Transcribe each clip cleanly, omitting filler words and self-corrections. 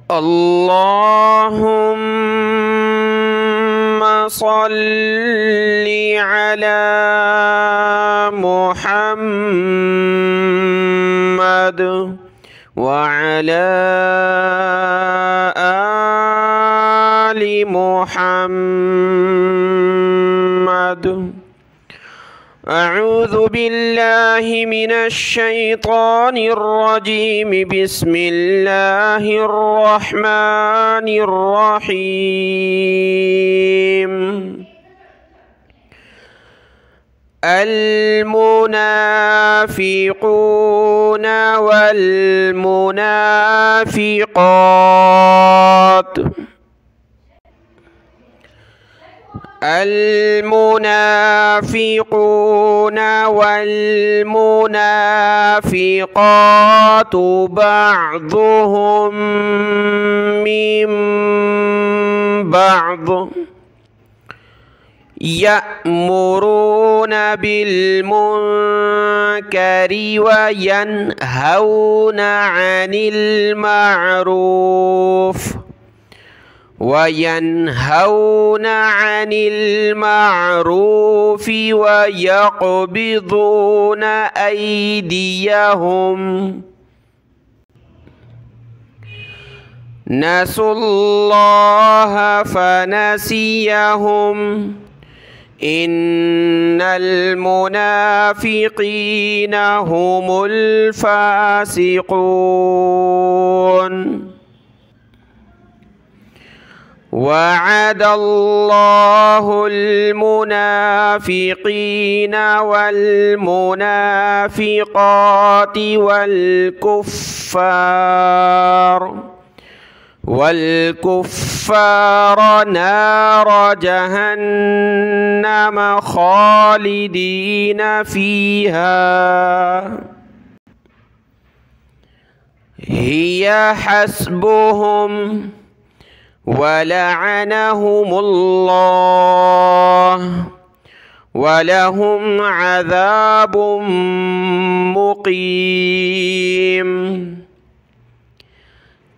اللهم صل على محمد وعلى آل محمد. أعوذ بالله من الشيطان الرجيم. بسم الله الرحمن الرحيم. المنافقون والمنافقات بعضهم من بعض يأمرون بالمنكر وينهون عن المعروف ويقبضون أيديهم. نسوا الله فنسيهم. إن المنافقين هم الفاسقون. وعد الله المنافقين والمنافقات والكفار نار جهنم خالدين فيها هي حسبهم ولعنهم الله ولهم عذاب مقيم.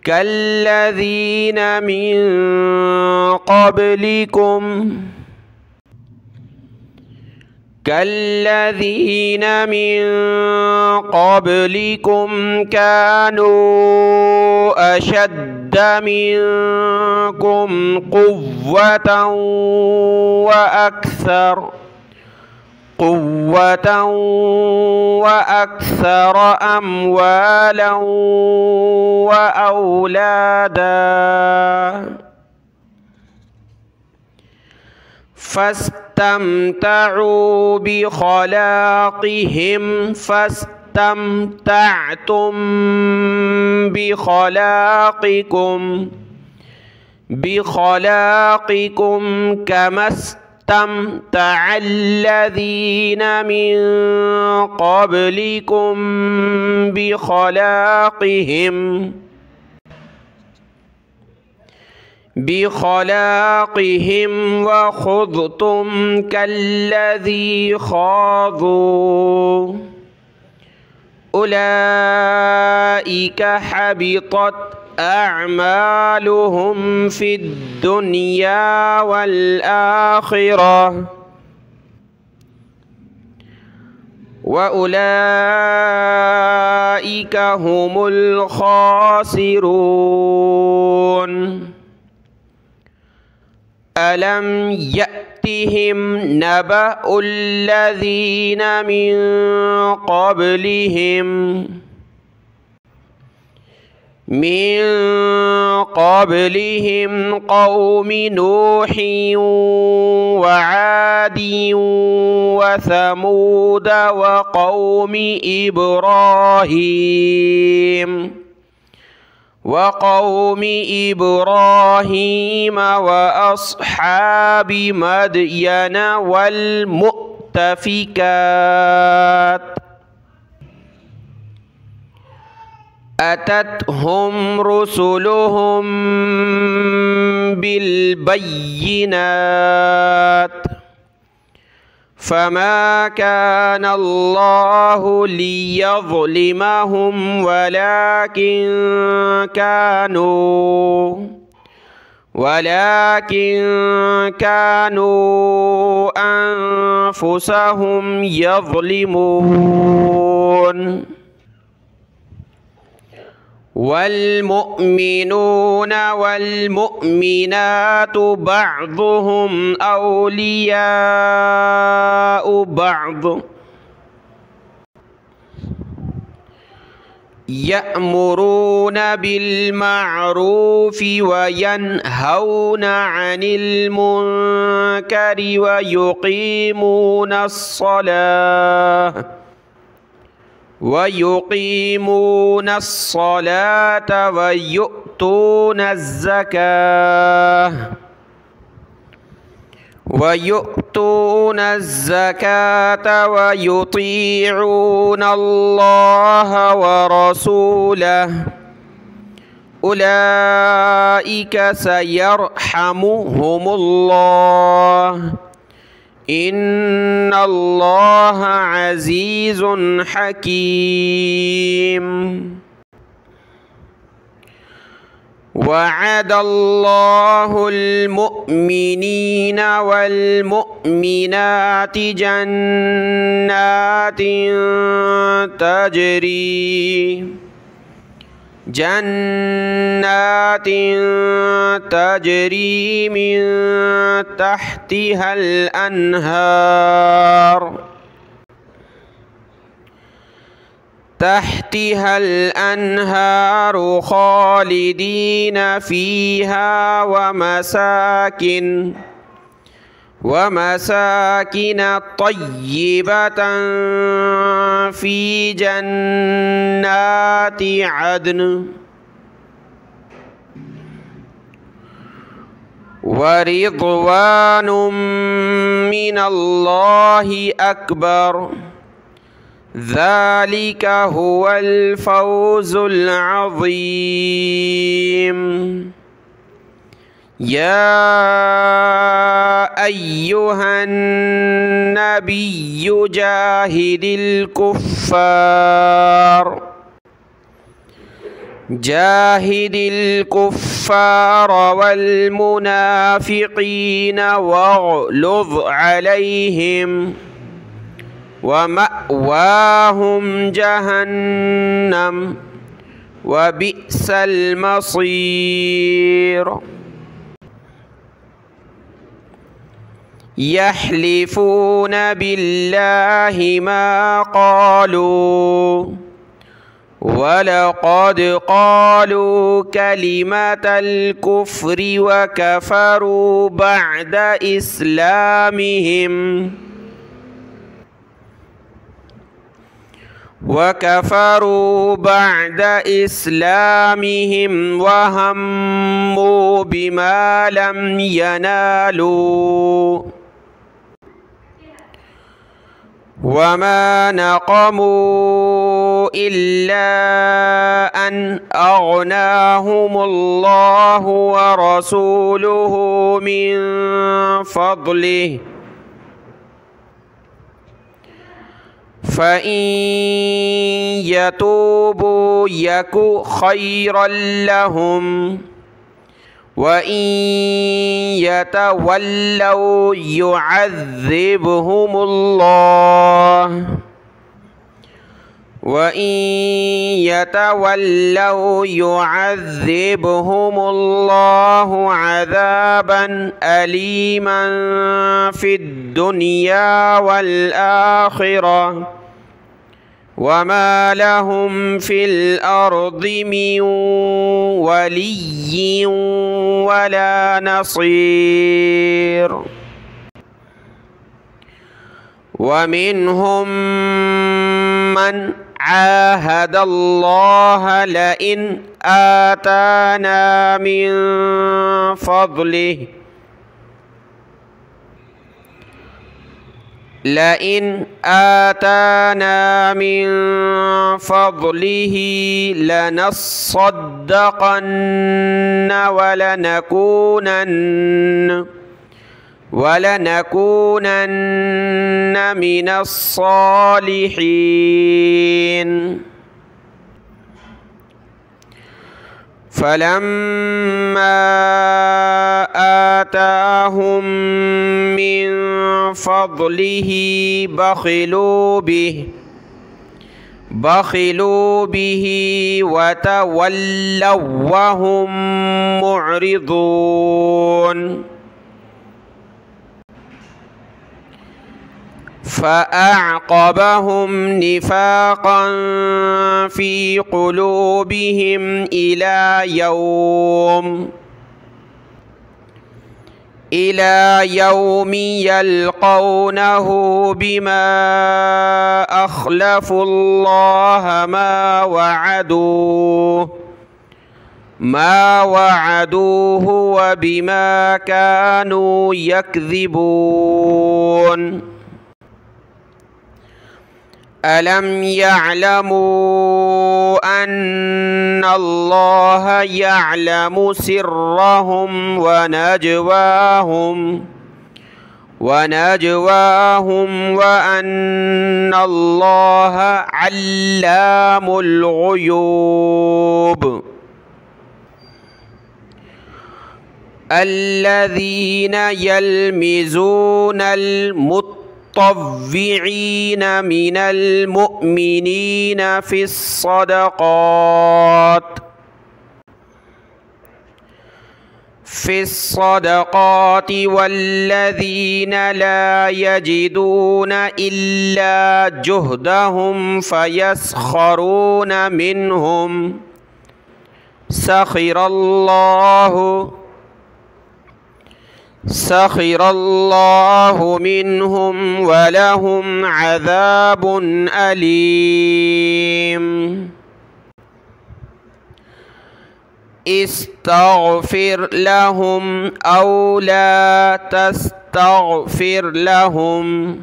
كالذين من قبلكم كانوا أشد منكم قوة وأكثر أموالا وأولادا فاستمتعوا بخلاقهم فاستمتعتم بخلاقكم كما استمتع الذين من قبلكم بخلاقهم وخضتم كالذي خاضوا. أولئك حبطت أعمالهم في الدنيا والآخرة وأولئك هم الخاسرون. ألم يأتهم نبأ الذين من قبلهم قوم نوح وعاد وثمود وقوم إبراهيم وأصحاب مدين والمؤتفكات. أتتهم رسلهم بالبينات فما كان الله ليظلمهم ولكن كانوا أنفسهم يظلمون. والمؤمنون والمؤمنات بعضهم أولياء بعض يأمرون بالمعروف وينهون عن المنكر ويقيمون الصلاة ويؤتون الزكاة ويطيعون الله ورسوله أولئك سيرحمهم الله إن الله عزيز حكيم. وعد الله المؤمنين والمؤمنات جنات تجري من تحتها الأنهار خالدين فيها ومساكن طيبة في جنات عدن ورضوان من الله أكبر ذلك هو الفوز العظيم. يا أيها النبي جاهد الكفار والمنافقين واغلظ عليهم ومأواهم جهنم وبئس المصير. يحلفون بالله ما قالوا ولقد قالوا كلمة الكفر وكفروا بعد إسلامهم وهموا بما لم ينالوا وما نقموا إلا أن أغناهم الله ورسوله من فضله فإن يتوبوا يك خيرا لهم وإن يتولوا يعذبهم الله عذابا أليما في الدنيا والآخرة وما لهم في الأرض من ولي ولا نصير. ومنهم من عاهد الله لئن آتانا من فضله ولنكونن من الصالحين. فلما آتاهم من فضله بخلوا به وتولوا وهم معرضون. فأعقبهم نفاقا في قلوبهم إلى يوم يلقونه بما أخلفوا الله ما وعدوه وبما كانوا يكذبون. ألم يعلموا أن الله يعلم سرهم ونجواهم وأن الله علام الغيوب. الذين يلمزون المطوعين من المؤمنين في الصدقات والذين لا يجدون إلا جهدهم فيسخرون منهم سخر الله منهم ولهم عذاب أليم. استغفر لهم أو لا تستغفر لهم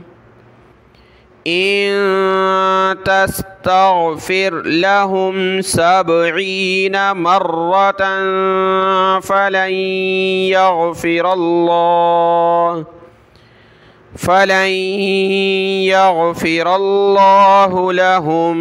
إن تستغفر لهم 70 مرة فلن يغفر الله لهم.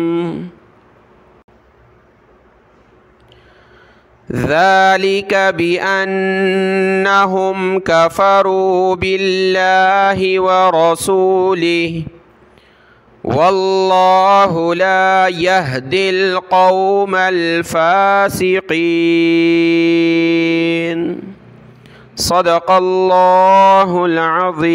ذلك بأنهم كفروا بالله ورسوله والله لا يهدي القوم الفاسقين. صدق الله العظيم.